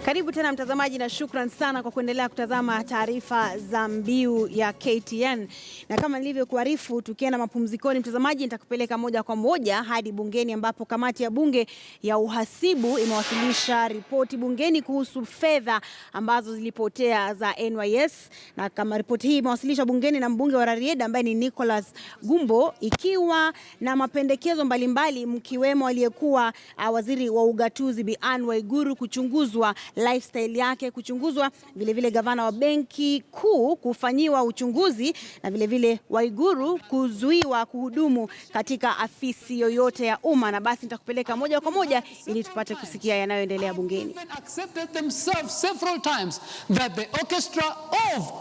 Karibu tena mtazamaji, na shukran sana kwa kuendelea kutazama taarifa za Mbiu ya KTN. Na kama nilivyokuarifu, tukienda mapumzikoni mtazamaji, nitakupeleka moja kwa moja hadi bungeni ambapo kamati ya bunge ya uhasibu imewasilisha ripoti bungeni kuhusu fedha ambazo zilipotea za NYS. Na kama ripoti hii imewasilishwa bungeni na mbunge wa Raried ambaye ni Nicholas Gumbo, ikiwa na mapendekezo mbalimbali mkiwemo aliyekuwa waziri wa ugatuzi Bi Anne Waiguru kuchunguzwa lifestyle yake, kuchunguzwa vile gavana wa benki kuu kufanyiwa uchunguzi, na vile Waiguru kuzuiwa kuhudumu katika afisi yoyote ya umma. Na basi nitakupeleka moja kwa moja ili tupate kusikia yanayoendelea bungeni. Accepted themselves several times that the orchestra of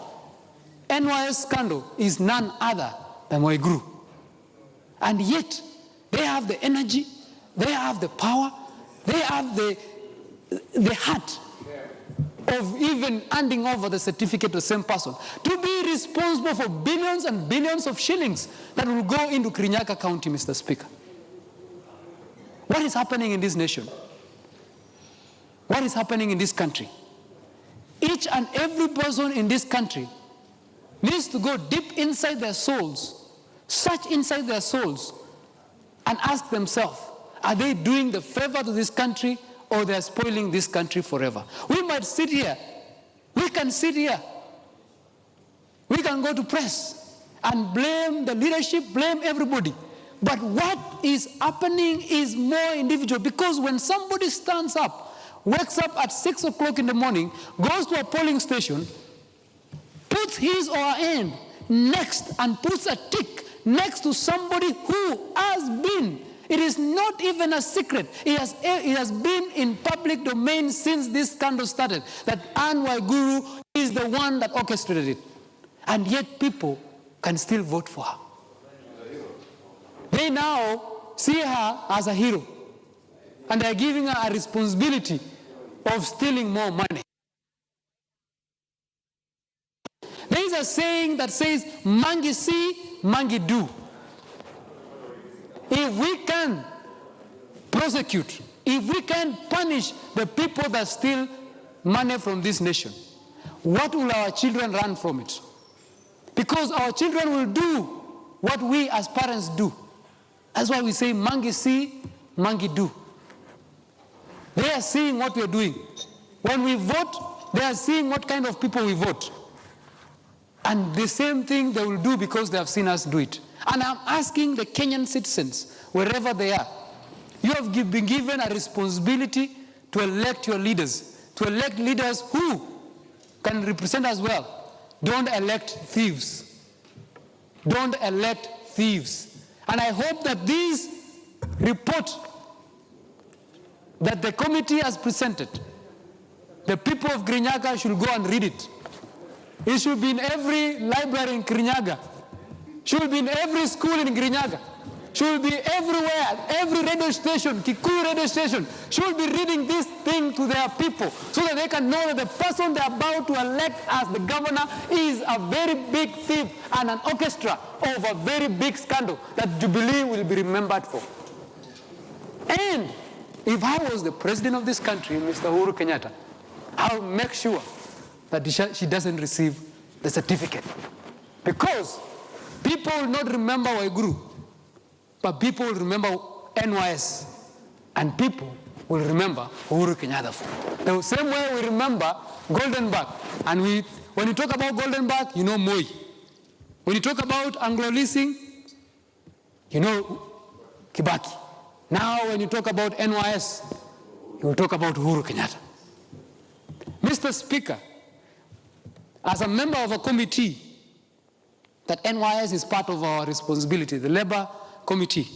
NYS scandal is none other than Waiguru, and yet they have the energy, they have the power, they have the heart of even handing over the certificate to the same person to be responsible for billions and billions of shillings that will go into Kirinyaga County, Mr. Speaker. What is happening in this nation? What is happening in this country? Each and every person in this country needs to go deep inside their souls, search inside their souls, and ask themselves, are they doing the favor to this country, or they are spoiling this country forever? We might sit here, we can sit here, we can go to press and blame the leadership, blame everybody. But what is happening is more individual, because when somebody stands up, wakes up at 6 o'clock in the morning, goes to a polling station, puts his or her hand next and puts a tick next to somebody who has been, it is not even a secret, it has been in public domain since this scandal started, that Anne Waiguru is the one that orchestrated it. And yet people can still vote for her. They now see her as a hero, and they are giving her a responsibility of stealing more money. There is a saying that says, mangi see, mangi do. If we can prosecute, if we can punish the people that steal money from this nation, what will our children learn from it? Because our children will do what we as parents do. That's why we say, mangi see, mangi do. They are seeing what we are doing. When we vote, they are seeing what kind of people we vote. And the same thing they will do because they have seen us do it. And I'm asking the Kenyan citizens, wherever they are, you have been given a responsibility to elect your leaders, to elect leaders who can represent us well. Don't elect thieves. Don't elect thieves. And I hope that this report that the committee has presented, the people of Kirinyaga should go and read it. It should be in every library in Kirinyaga. Should be in every school in Kirinyaga. Should be everywhere, every radio station, Kikao radio station, should be reading this thing to their people so that they can know that the person they're about to elect as the governor is a very big thief and an orchestra of a very big scandal that Jubilee will be remembered for. And if I was the president of this country, Mr. Uhuru Kenyatta, I'll make sure that she doesn't receive the certificate. Because people will not remember Waiguru, but people will remember NYS, and people will remember Uhuru Kenyatta for. The same way we remember Golden Bag. And when you talk about Golden Bag, you know Moi. When you talk about Anglo leasing, you know Kibaki. Now when you talk about NYS, you will talk about Uhuru Kenyatta. Mr. Speaker, as a member of a committee, that NYS is part of our responsibility, the Labor Committee.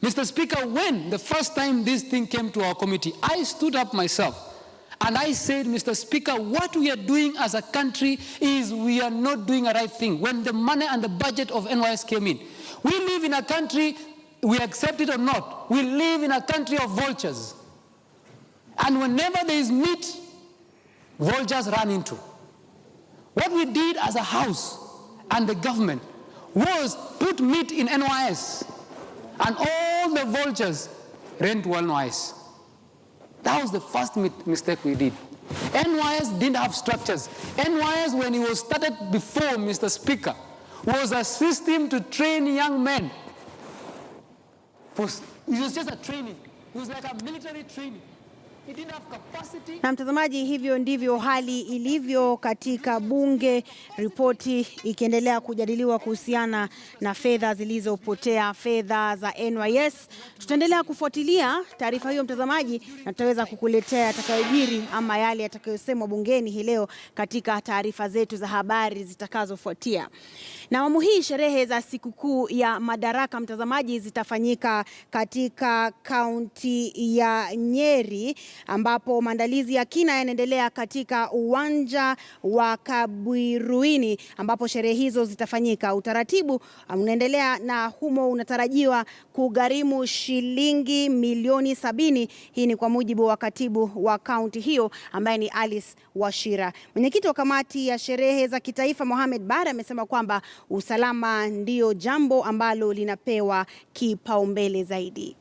Mr. Speaker, when the first time this thing came to our committee, I stood up myself and I said, Mr. Speaker, what we are doing as a country is we are not doing a right thing. When the money and the budget of NYS came in, we live in a country, we accept it or not, we live in a country of vultures. And whenever there is meat, vultures run into. What we did as a house and the government was put meat in NYS, and all the vultures ran to NYS. That was the first mistake we did. NYS didn't have structures. NYS, when it was started before, Mr. Speaker, was a system to train young men. It was just a training. It was like a military training. It didn't have capacity. Na mtazamaji, hivyo ndivyo hali ilivyo katika bunge, ripoti ikiendelea kujadiliwa kuhusiana na fedha zilizopotea, fedha za NYS. Tutaendelea kufuatilia taarifa hiyo mtazamaji, na tutaweza kukuletea yatakayojiri ama yale yatakayosemwa bungeni hii leo katika taarifa zetu za habari zitakazofuatia. Na awamu hii sherehe za sikukuu ya Madaraka mtazamaji zitafanyika katika kaunti ya Nyeri, ambapo maandalizi ya kina yanaendelea katika uwanja wa Kabuiruini ambapo sherehe hizo zitafanyika. Utaratibu unaendelea na humo unatarajiwa kugharimu shilingi milioni 70. Hii ni kwa mujibu wa katibu wa kaunti hiyo ambaye ni Alice Wachira. Mwenyekiti wa kamati ya sherehe za kitaifa Mohamed Bara amesema kwamba usalama ndio jambo ambalo linapewa kipaumbele zaidi.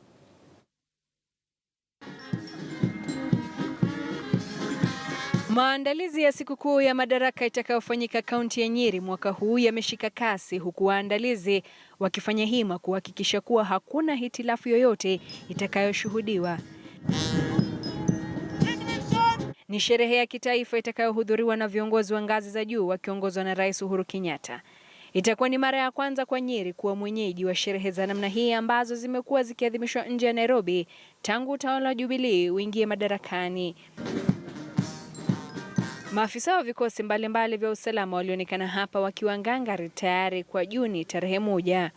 Maandalizi ya sikukuu ya Madaraka itakayofanyika kaunti ya Nyeri mwaka huu yameshika kasi, huku waandalizi wakifanya hima kuhakikisha kuwa hakuna hitilafu yoyote itakayoshuhudiwa. Ni sherehe ya kitaifa itakayohudhuriwa na viongozi wa ngazi za juu wakiongozwa na Rais Uhuru Kenyatta. Itakuwa ni mara ya kwanza kwa Nyeri kuwa mwenyeji wa sherehe za namna hii ambazo zimekuwa zikiadhimishwa nje ya Nairobi tangu utawala wa Jubilee uingie madarakani. Maafisa wa vikosi mbalimbali vya usalama walionekana hapa wakiwa ngangari tayari kwa Juni tarehe 1.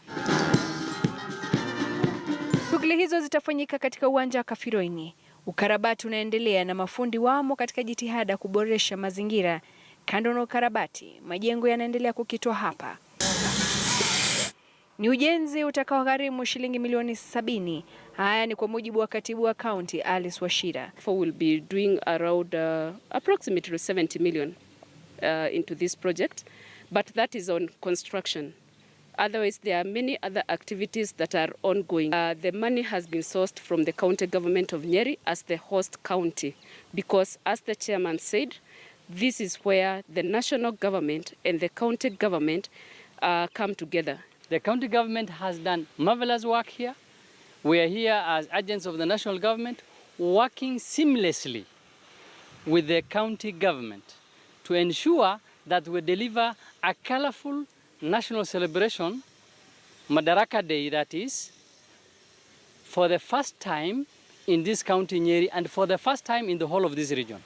Shughuli hizo zitafanyika katika uwanja wa Kafiroini. Ukarabati unaendelea na mafundi wamo katika jitihada kuboresha mazingira. Kando na ukarabati, majengo yanaendelea kukitwa hapa. Ni ujenzi utakaogharimu shilingi milioni 70. Haya ni kwa mujibu wa katibu wa kaunti Alice Wachira. We'll be doing around approximately 70 million into this project, but that is on construction. Otherwise, there are many other activities that are ongoing. The money has been sourced from the county government of Nyeri as the host county, because as the chairman said, this is where the national government and the county government come together. The county government has done marvelous work here. We are here as agents of the national government working seamlessly with the county government to ensure that we deliver a colorful national celebration, Madaraka Day that is, for the first time in this county Nyeri and for the first time in the whole of this region.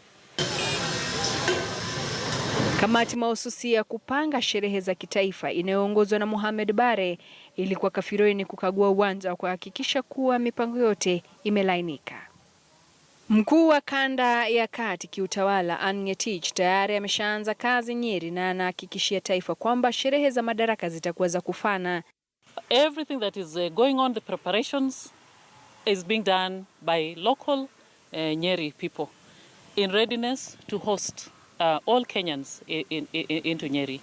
Kamati mahususi ya kupanga sherehe za kitaifa inayoongozwa na Mohamed Bare ilikuwa Kafiroini kukagua uwanja wa kuhakikisha kuwa mipango yote imelainika. Mkuu wa kanda ya kati kiutawala Angetich tayari ameshaanza kazi Nyeri na anahakikishia taifa kwamba sherehe za Madaraka zitakuwa za kufana. Everything that is going on, the preparations is being done by local Nyeri people in readiness to host all Kenyans into Nyeri.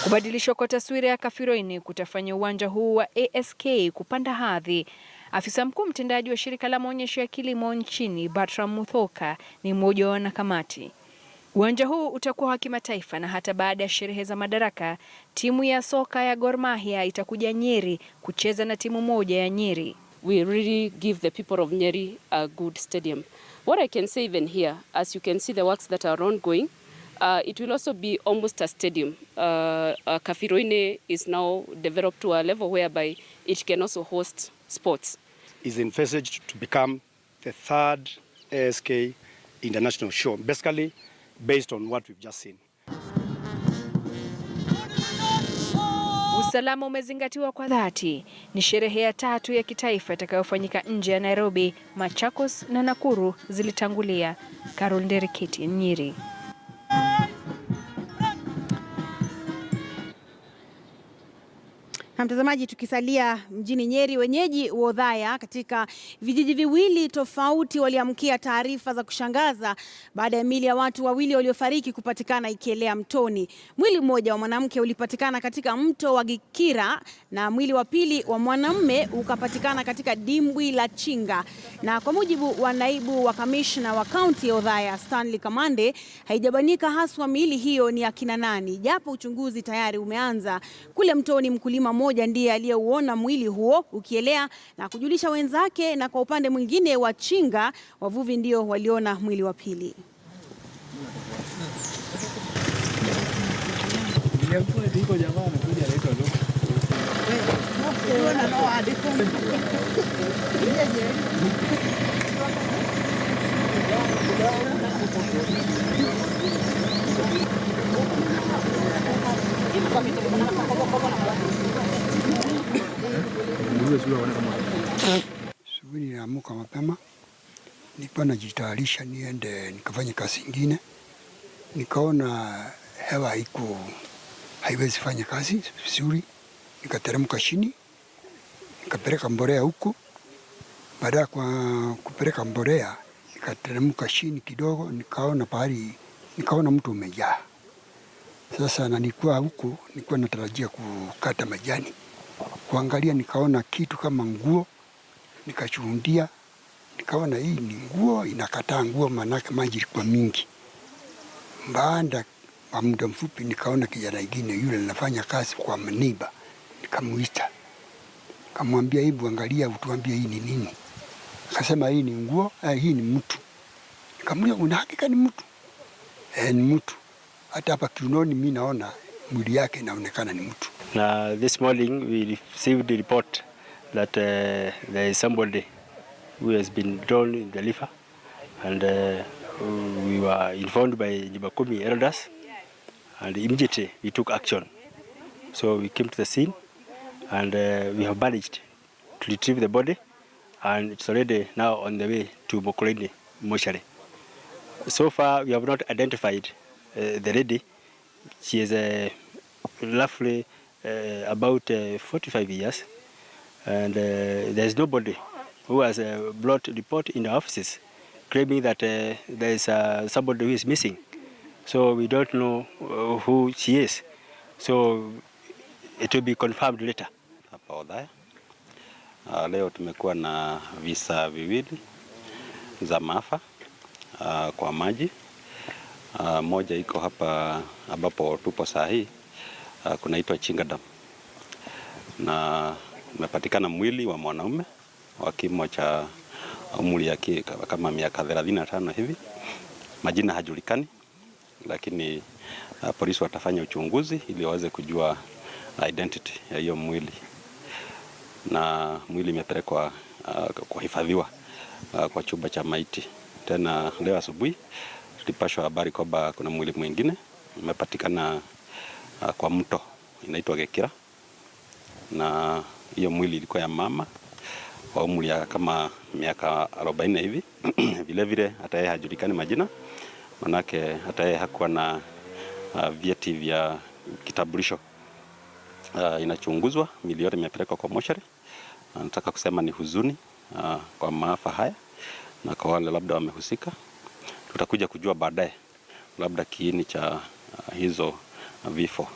Kubadilishwa kwa taswira ya Kafiroini kutafanya uwanja huu wa ASK kupanda hadhi. Afisa mkuu mtendaji wa shirika la maonyesho ya kilimo nchini Bartram Muthoka ni mmoja wa wanakamati. Uwanja huu utakuwa wa kimataifa na hata baada ya sherehe za Madaraka, timu ya soka ya Gor Mahia itakuja Nyeri kucheza na timu moja ya Nyeri. We really give the people of Nyeri a good stadium. What I can say even here, as you can see the works that are ongoing, it will also be almost a stadium. Kafiroini is now developed to a level whereby it can also host sports. Is envisaged to become the third ASK international show, basically based on what we've just seen. Usalama umezingatiwa kwa dhati. Ni sherehe ya 3 ya kitaifa itakayofanyika nje ya Nairobi. Machakos na Nakuru zilitangulia. Carol Nderiketi, Nyeri. Na mtazamaji, tukisalia mjini Nyeri, wenyeji wa Othaya katika vijiji viwili tofauti waliamkia taarifa za kushangaza baada ya miili ya watu wawili waliofariki kupatikana ikielea mtoni. Mwili mmoja wa mwanamke ulipatikana katika mto wa Gikira na mwili wa pili wa mwanamume ukapatikana katika dimbwi la Chinga. Na kwa mujibu wa naibu wa kamishna wa kaunti ya Othaya Stanley Kamande, haijabanika haswa miili hiyo ni akina nani, japo uchunguzi tayari umeanza. Kule mtoni mkulima mmoja ndiye aliyeuona mwili huo ukielea na kujulisha wenzake, na kwa upande mwingine wa Chinga wavuvi ndio waliona mwili wa pili. Asubuhi niliamka mapema, nilikuwa najitayarisha niende nikafanye kazi nyingine. Nikaona hewa haiwezi fanya kazi vizuri, nikateremka chini, nikapeleka mbolea huko. Baada ya kupeleka mbolea, nikateremka chini kidogo, nikaona mtu umejaa. Sasa na nilikuwa huko, nilikuwa natarajia kukata majani. Kuangalia nikaona kitu kama nguo, nikachundia, nikaona hii ni nguo, inakataa nguo manake maji ilikuwa mingi. Baada ya muda mfupi nikaona kijana mwingine yule anafanya kazi kwa maniba, nikamuita. Nikamwambia hebu angalia utuambie hii ni nini. Akasema hii ni nguo, hii ni mtu. Nikamwambia una hakika ni mtu? Ni mtu. Hata hapa kiunoni mimi naona mwili yake inaonekana ni mtu. Now, this morning we received the report that there is somebody who has been drowned in the river, and we were informed by Nibakumi elders, and immediately we took action. So we came to the scene, and we have managed to retrieve the body, and it's already now on the way to Mokoleni mortuary. So far we have not identified the lady. She is roughly about 45 years, and there is nobody who has brought a report in the offices claiming that there is somebody who is missing. So we don't know who she is. So it will be confirmed later. Hapa Othaya. Leo tumekuwa na visa viwili za maafa kwa maji. Moja iko hapa ambapo tupo saa hii, kunaitwa Chinga Dam, na umepatikana mwili wa mwanaume wa kimo cha umri yake kama miaka 35 hivi. Majina hajulikani, lakini polisi watafanya uchunguzi ili waweze kujua identity ya hiyo mwili, na mwili imepelekwa kuhifadhiwa kwa chumba cha maiti. Tena leo asubuhi tulipashwa habari kwamba kuna mwili mwingine umepatikana kwa mto inaitwa Gikira, na hiyo mwili ilikuwa ya mama wa umri ya kama miaka 40 hivi. Vile vile hata yeye hajulikani majina, manake hata yeye hakuwa na vyeti vya kitambulisho. Inachunguzwa, miili yote imepelekwa kwa mortuary. Nataka kusema ni huzuni kwa maafa haya, na kwa wale labda wamehusika tutakuja kujua baadaye labda kiini cha hizo vifo.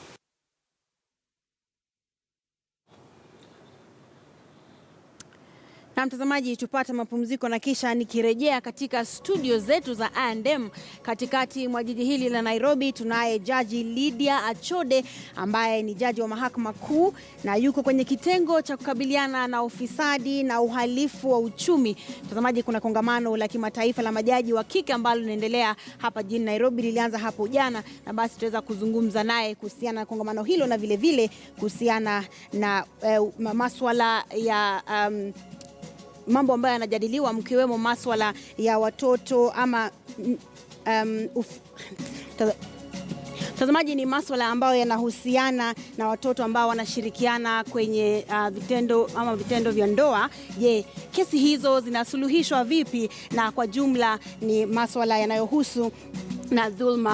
Na mtazamaji, tupata mapumziko na kisha nikirejea katika studio zetu za A&M katikati mwa jiji hili la Nairobi, tunaye Jaji Lydia Achode ambaye ni jaji wa mahakama kuu na yuko kwenye kitengo cha kukabiliana na ufisadi na uhalifu wa uchumi. Mtazamaji, kuna kongamano la kimataifa la majaji wa kike ambalo linaendelea hapa jijini Nairobi, lilianza hapo jana, na basi tutaweza kuzungumza naye kuhusiana na kongamano hilo na vile vile kuhusiana na masuala ya mambo ambayo yanajadiliwa, mkiwemo masuala ya watoto ama mtazamaji, ni masuala ambayo yanahusiana na watoto ambao wanashirikiana kwenye vitendo vya ndoa. Je, kesi hizo zinasuluhishwa vipi? Na kwa jumla ni masuala yanayohusu na dhulma